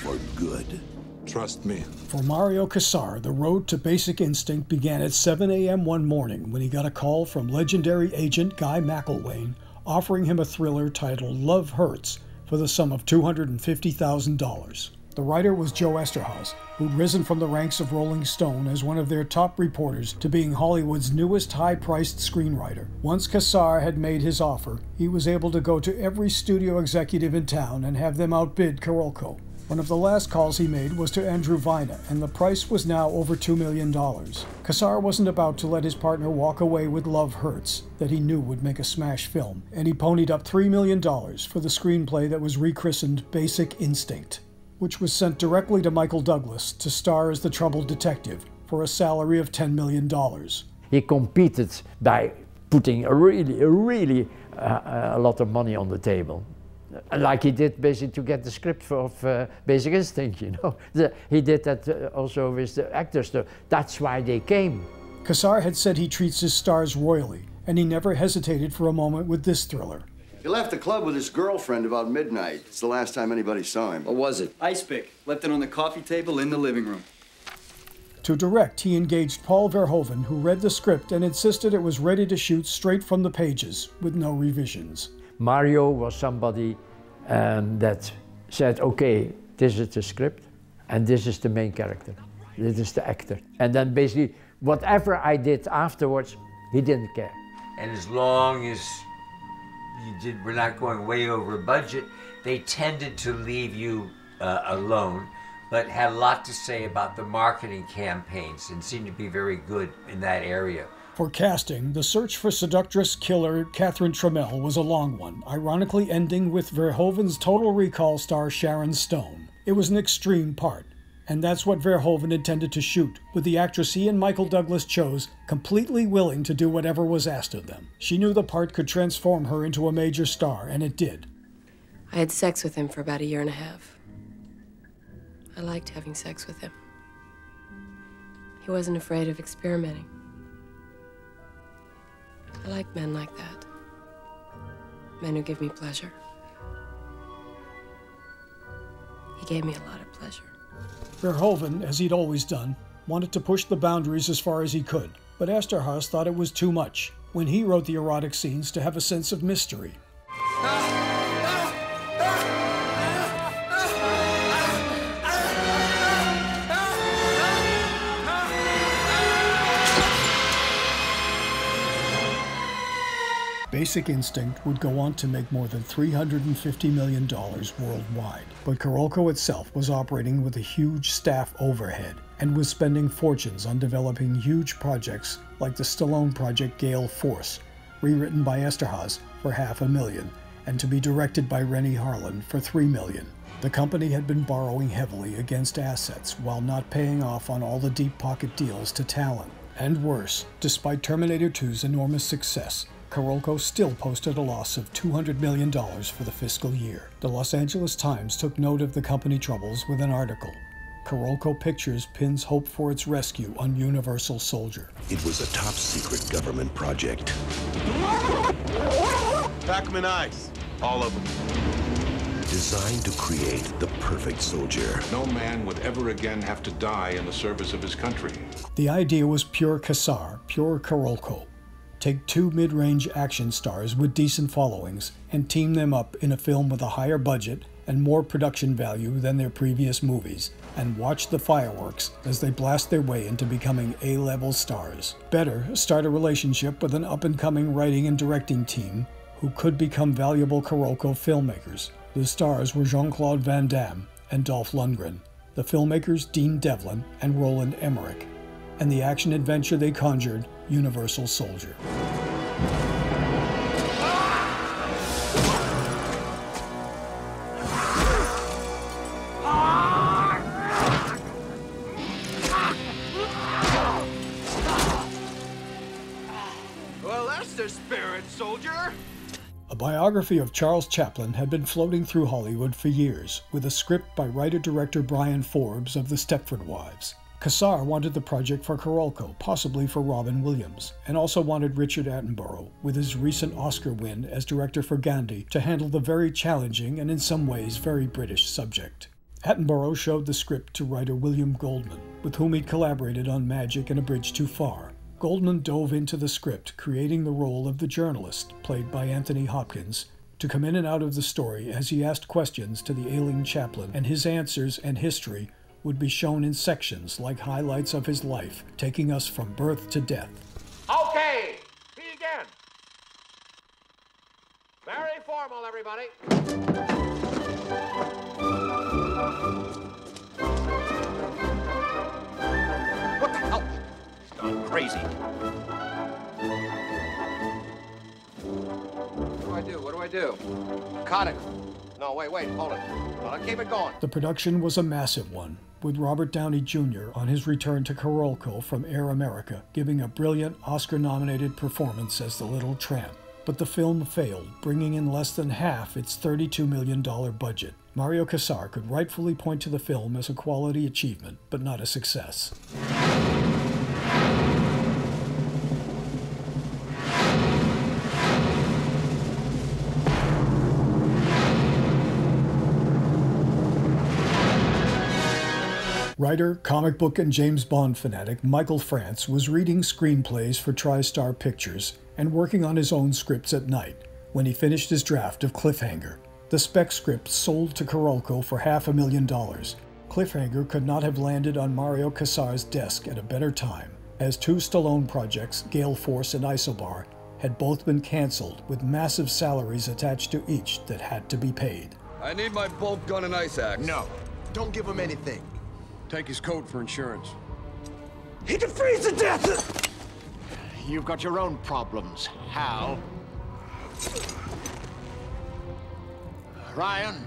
For good. Trust me. For Mario Cassar, the road to Basic Instinct began at 7 a.m. one morning when he got a call from legendary agent Guy McElwain offering him a thriller titled Love Hurts for the sum of $250,000. The writer was Joe Eszterhas, who'd risen from the ranks of Rolling Stone as one of their top reporters to being Hollywood's newest high-priced screenwriter. Once Cassar had made his offer, he was able to go to every studio executive in town and have them outbid Carolco. One of the last calls he made was to Andrew Vina, and the price was now over $2 million. Cassar wasn't about to let his partner walk away with Love Hurts, that he knew would make a smash film, and he ponied up $3 million for the screenplay that was rechristened Basic Instinct, which was sent directly to Michael Douglas to star as the troubled detective for a salary of $10 million. He competed by putting a really lot of money on the table. Like he did basically to get the script of Basic Instinct, you know. He did that also with the actors. That's why they came. Cassar had said he treats his stars royally, and he never hesitated for a moment with this thriller. He left the club with his girlfriend about midnight. It's the last time anybody saw him. What was it? Ice pick. Left it on the coffee table in the living room. To direct, he engaged Paul Verhoeven, who read the script and insisted it was ready to shoot straight from the pages, with no revisions. Mario was somebody that said, okay, this is the script, and this is the main character. This is the actor. And then basically, whatever I did afterwards, he didn't care. And as long as we're not going way over budget, they tended to leave you alone, but had a lot to say about the marketing campaigns and seemed to be very good in that area. For casting, the search for seductress killer Catherine Trammell was a long one, ironically ending with Verhoeven's Total Recall star Sharon Stone. It was an extreme part, and that's what Verhoeven intended to shoot, with the actress he and Michael Douglas chose completely willing to do whatever was asked of them. She knew the part could transform her into a major star, and it did. I had sex with him for about 1.5 years. I liked having sex with him. He wasn't afraid of experimenting. I like men like that. Men who give me pleasure. He gave me a lot of pleasure. Verhoeven, as he'd always done, wanted to push the boundaries as far as he could, but Eszterhas thought it was too much when he wrote the erotic scenes to have a sense of mystery. Basic Instinct would go on to make more than $350 million worldwide, but Carolco itself was operating with a huge staff overhead and was spending fortunes on developing huge projects like the Stallone project Gale Force, rewritten by Eszterhas for $500,000 and to be directed by Rennie Harlan for $3 million. The company had been borrowing heavily against assets while not paying off on all the deep-pocket deals to talent. And worse, despite Terminator 2's enormous success, Carolco still posted a loss of $200 million for the fiscal year. The Los Angeles Times took note of the company troubles with an article. Carolco Pictures pins hope for its rescue on Universal Soldier. It was a top-secret government project. Pack them in ice. All of them. Designed to create the perfect soldier. No man would ever again have to die in the service of his country. The idea was pure Cassar, pure Carolco. Take two mid-range action stars with decent followings and team them up in a film with a higher budget and more production value than their previous movies, and watch the fireworks as they blast their way into becoming A-level stars. Better, start a relationship with an up-and-coming writing and directing team who could become valuable Carolco filmmakers. The stars were Jean-Claude Van Damme and Dolph Lundgren, the filmmakers Dean Devlin and Roland Emmerich, and the action-adventure they conjured, Universal Soldier. Well, that's the spirit, soldier. A biography of Charles Chaplin had been floating through Hollywood for years, with a script by writer-director Brian Forbes of The Stepford Wives. Cassar wanted the project for Carolco, possibly for Robin Williams, and also wanted Richard Attenborough, with his recent Oscar win as director for Gandhi, to handle the very challenging and in some ways very British subject. Attenborough showed the script to writer William Goldman, with whom he'd collaborated on Magic and A Bridge Too Far. Goldman dove into the script, creating the role of the journalist, played by Anthony Hopkins, to come in and out of the story as he asked questions to the ailing Chaplin, and his answers and history would be shown in sections like highlights of his life, taking us from birth to death. Okay, begin. Very formal, everybody. What the hell? He's gone crazy. What do I do? Cut it. No, wait, hold it. Hold on, keep it going. The production was a massive one, with Robert Downey Jr. on his return to Carolco from Air America, giving a brilliant Oscar-nominated performance as the Little Tramp. But the film failed, bringing in less than half its $32 million budget. Mario Casar could rightfully point to the film as a quality achievement, but not a success. Writer, comic book, and James Bond fanatic Michael France was reading screenplays for TriStar Pictures and working on his own scripts at night when he finished his draft of Cliffhanger. The spec script sold to Carolco for $500,000. Cliffhanger could not have landed on Mario Casar's desk at a better time, as two Stallone projects, Gale Force and Isobar, had both been canceled with massive salaries attached to each that had to be paid. I need my bolt gun and ice axe. No, don't give him anything. Take his coat for insurance. He can freeze to death! You've got your own problems, Hal. Ryan,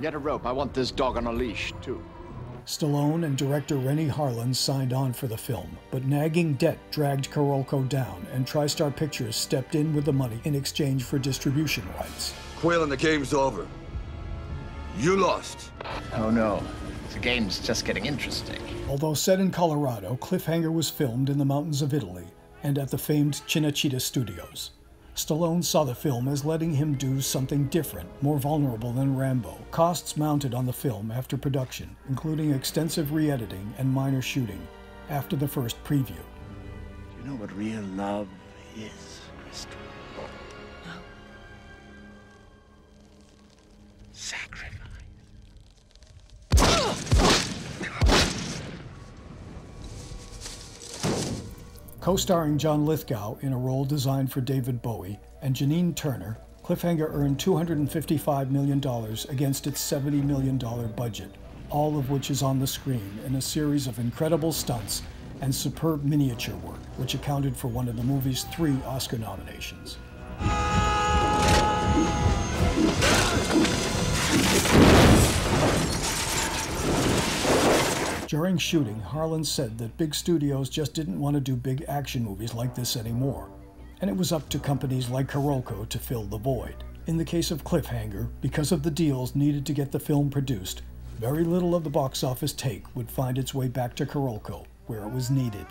get a rope. I want this dog on a leash, too. Stallone and director Rennie Harlin signed on for the film, but nagging debt dragged Carolco down, and TriStar Pictures stepped in with the money in exchange for distribution rights. Quayle, the game's over. You lost. Oh, no. The game's just getting interesting. Although set in Colorado, Cliffhanger was filmed in the mountains of Italy and at the famed Cinecittà Studios. Stallone saw the film as letting him do something different, more vulnerable than Rambo. Costs mounted on the film after production, including extensive re-editing and minor shooting after the first preview. Do you know what real love is, Crystal? No. Sacrifice. Co-starring John Lithgow in a role designed for David Bowie and Janine Turner, Cliffhanger earned $255 million against its $70 million budget, all of which is on the screen in a series of incredible stunts and superb miniature work, which accounted for one of the movie's 3 Oscar nominations. During shooting, Harlan said that big studios just didn't want to do big action movies like this anymore, and it was up to companies like Carolco to fill the void. In the case of Cliffhanger, because of the deals needed to get the film produced, very little of the box office take would find its way back to Carolco, where it was needed.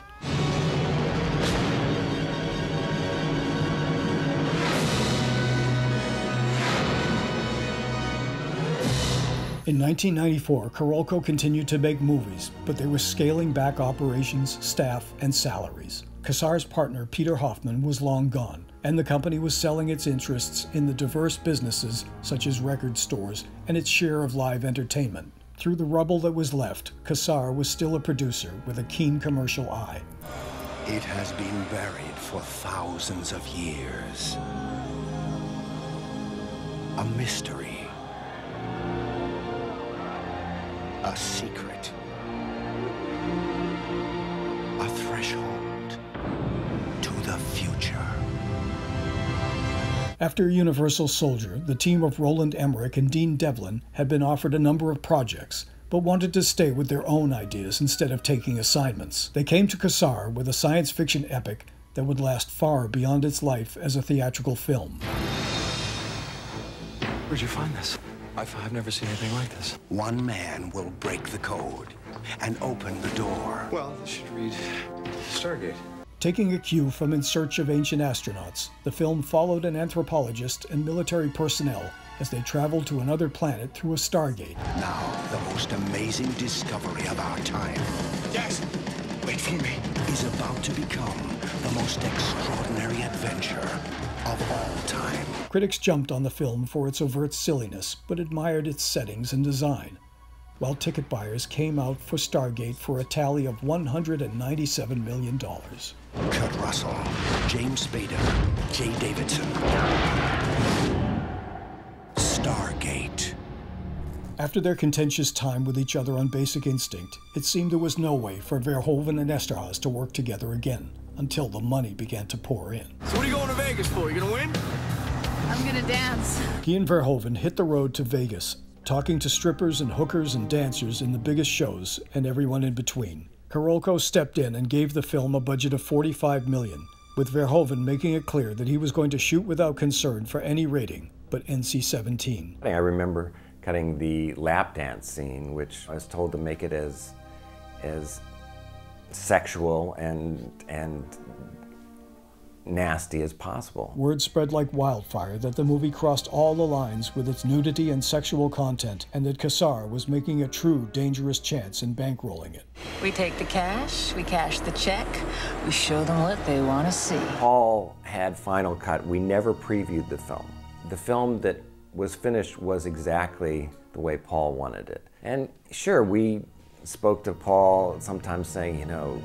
In 1994, Carolco continued to make movies, but they were scaling back operations, staff, and salaries. Casar's partner, Peter Hoffman, was long gone, and the company was selling its interests in the diverse businesses such as record stores and its share of live entertainment. Through the rubble that was left, Casar was still a producer with a keen commercial eye. It has been buried for thousands of years. A mystery. A secret. A threshold to the future. After Universal Soldier, the team of Roland Emmerich and Dean Devlin had been offered a number of projects, but wanted to stay with their own ideas instead of taking assignments. They came to Casar with a science fiction epic that would last far beyond its life as a theatrical film. Where'd you find this? I've never seen anything like this. One man will break the code and open the door. Well, this should read Stargate. Taking a cue from In Search of Ancient Astronauts, the film followed an anthropologist and military personnel as they traveled to another planet through a Stargate. Now, the most amazing discovery of our time. Jackson, wait for me. Is about to become the most extraordinary adventure of all time. Critics jumped on the film for its overt silliness, but admired its settings and design, while ticket buyers came out for Stargate for a tally of $197 million. Kurt Russell, James Spader, Jay Davidson. Stargate. After their contentious time with each other on Basic Instinct, it seemed there was no way for Verhoeven and Esterhazy to work together again, until the money began to pour in. So what are you going to Vegas for? You gonna win? I'm gonna dance. He and Verhoeven hit the road to Vegas, talking to strippers and hookers and dancers in the biggest shows and everyone in between. Carolco stepped in and gave the film a budget of $45 million, with Verhoeven making it clear that he was going to shoot without concern for any rating, but NC-17. I remember cutting the lap dance scene, which I was told to make it as sexual and nasty as possible. Word spread like wildfire that the movie crossed all the lines with its nudity and sexual content, and that Cassar was making a true dangerous chance in bankrolling it. We take the cash, we cash the check, we show them what they want to see. Paul had final cut. We never previewed the film. The film that was finished was exactly the way Paul wanted it. And sure, we spoke to Paul, sometimes saying, you know,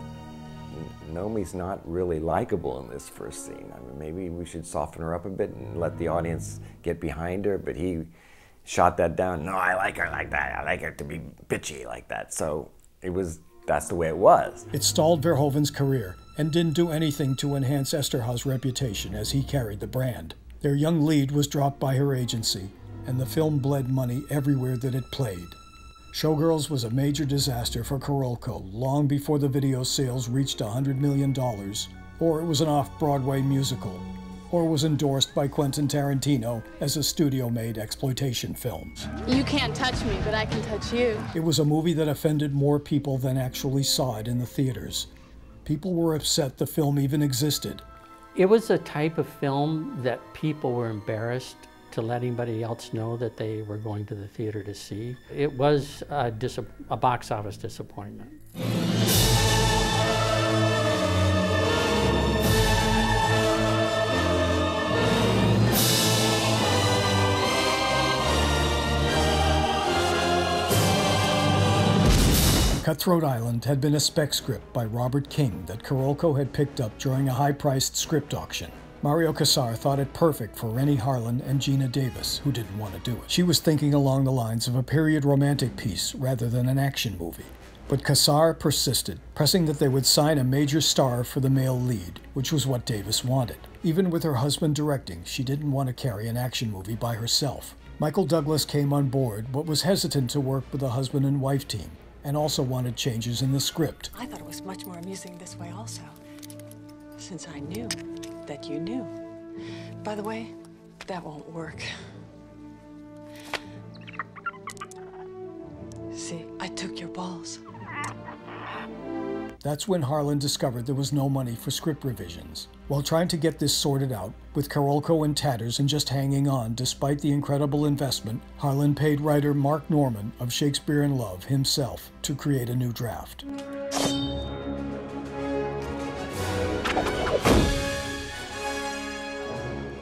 Nomi's not really likable in this first scene. I mean, maybe we should soften her up a bit and let the audience get behind her, but he shot that down. No, I like her like that. I like her to be bitchy like that. So that's the way it was. It stalled Verhoeven's career and didn't do anything to enhance Esterhazy's reputation as he carried the brand. Their young lead was dropped by her agency, and the film bled money everywhere that it played. SHOWGIRLS was a major disaster for Carolco long before the video sales reached $100 million, or it was an off-Broadway musical, or was endorsed by Quentin Tarantino as a studio-made exploitation film. You can't touch me, but I can touch you. It was a movie that offended more people than actually saw it in the theaters. People were upset the film even existed. It was a type of film that people were embarrassed to let anybody else know that they were going to the theater to see. It was a box office disappointment. Cutthroat Island had been a spec script by Robert King that Carolco had picked up during a high-priced script auction. Mario Cassar thought it perfect for Rennie Harlan and Gina Davis, who didn't want to do it. She was thinking along the lines of a period romantic piece rather than an action movie. But Cassar persisted, pressing that they would sign a major star for the male lead, which was what Davis wanted. Even with her husband directing, she didn't want to carry an action movie by herself. Michael Douglas came on board, but was hesitant to work with a husband and wife team, and also wanted changes in the script. I thought it was much more amusing this way also, since I knew that you knew. By the way, that won't work. See, I took your balls. That's when Harlan discovered there was no money for script revisions. While trying to get this sorted out, with Carolco in tatters and just hanging on despite the incredible investment, Harlan paid writer Mark Norman of Shakespeare in Love himself to create a new draft.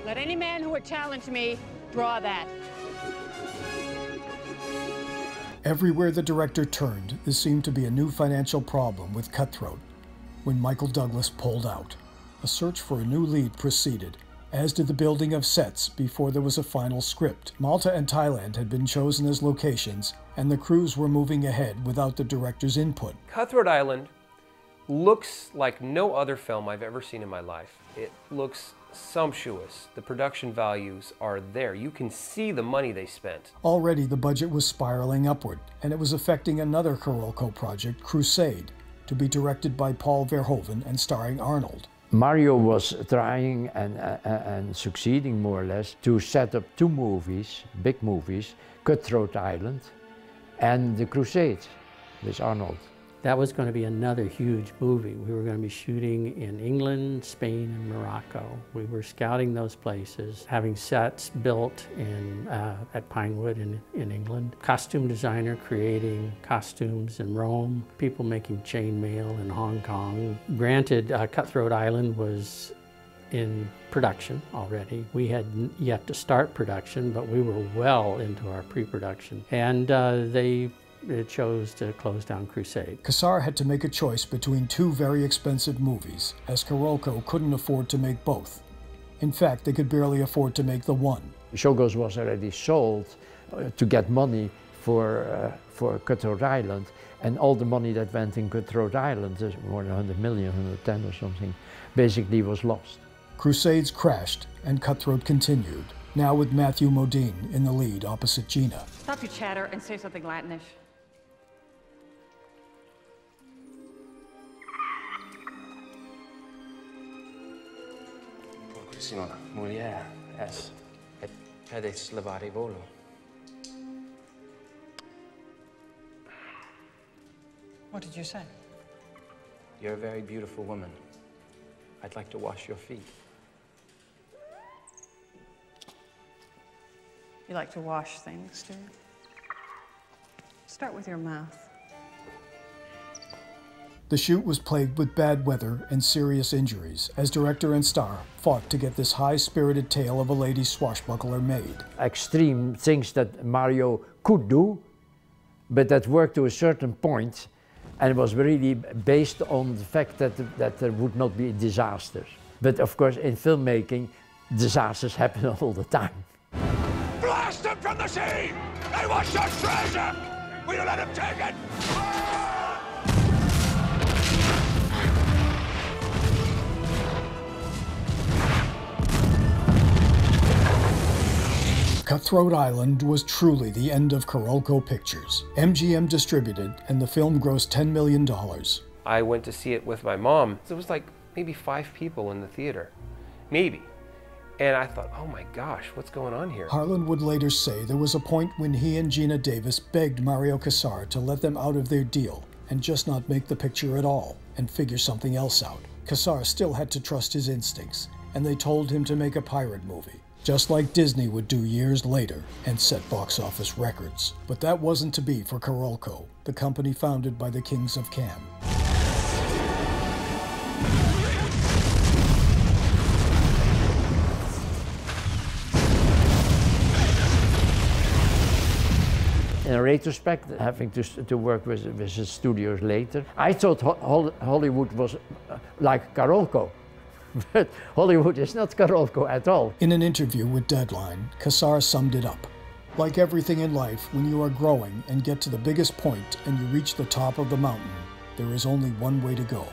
Let any man who would challenge me draw that. Everywhere the director turned, there seemed to be a new financial problem with Cutthroat when Michael Douglas pulled out. A search for a new lead proceeded, as did the building of sets before there was a final script. Malta and Thailand had been chosen as locations, and the crews were moving ahead without the director's input. Cutthroat Island looks like no other film I've ever seen in my life. It looks sumptuous. The production values are there. You can see the money they spent. Already the budget was spiraling upward, and it was affecting another Carolco project, Crusade, to be directed by Paul Verhoeven and starring Arnold. Mario was trying and succeeding more or less to set up two movies, big movies, Cutthroat Island and The Crusade with Arnold. That was going to be another huge movie. We were going to be shooting in England, Spain, and Morocco. We were scouting those places, having sets built at Pinewood in England. Costume designer creating costumes in Rome, people making chainmail in Hong Kong. Granted, Cutthroat Island was in production already. We had yet to start production, but we were well into our pre-production. And they chose to close down Crusade. Cassar had to make a choice between two very expensive movies, as Carolco couldn't afford to make both. In fact, they could barely afford to make the one. Showgirls was already sold to get money for Cutthroat Island, and all the money that went in Cutthroat Island, more than 100 million, 110 or something, basically was lost. Crusades crashed, and Cutthroat continued, now with Matthew Modine in the lead opposite Gina. Stop your chatter and say something Latinish. Pochissima mulier es et pedes levare volo. What did you say? You're a very beautiful woman. I'd like to wash your feet. You like to wash things, do you? Start with your mouth. The shoot was plagued with bad weather and serious injuries, as director and star fought to get this high-spirited tale of a lady swashbuckler made. Extreme things that Mario could do, but that worked to a certain point, and it was really based on the fact that there would not be disasters. But of course, in filmmaking, disasters happen all the time. Blast them from the sea! They want your treasure! Will you let them take it? Cutthroat Island was truly the end of Carolco Pictures. MGM distributed, and the film grossed $10 million. I went to see it with my mom. There was like maybe 5 people in the theater, maybe. And I thought, oh my gosh, what's going on here? Harlan would later say there was a point when he and Gina Davis begged Mario Cassar to let them out of their deal and just not make the picture at all and figure something else out. Cassar still had to trust his instincts, and they told him to make a pirate movie, just like Disney would do years later and set box office records. But that wasn't to be for Carolco, the company founded by the Kings of Cannes. In retrospect, having to work with the studios later, I thought Hollywood was like Carolco. But Hollywood is not Carolco at all. In an interview with Deadline, Cassar summed it up. Like everything in life, when you are growing and get to the biggest point and you reach the top of the mountain, there is only one way to go.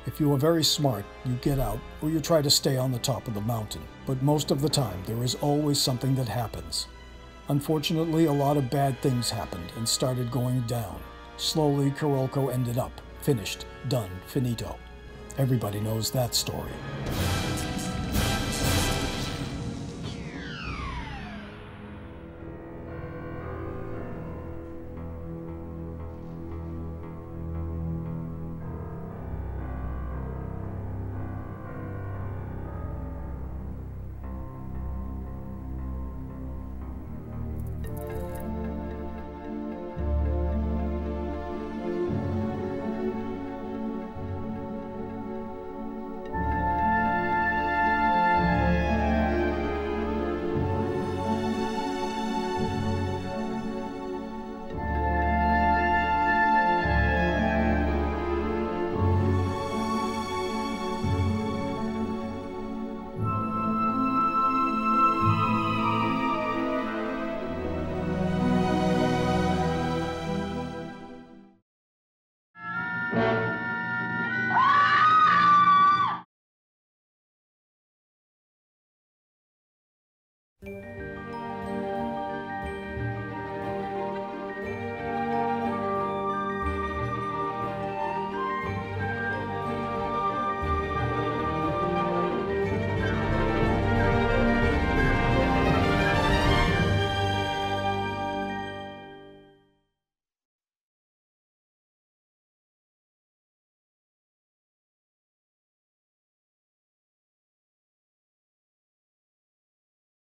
If you are very smart, you get out or you try to stay on the top of the mountain. But most of the time, there is always something that happens. Unfortunately, a lot of bad things happened and started going down. Slowly, Carolco ended up, finished, done, finito. Everybody knows that story.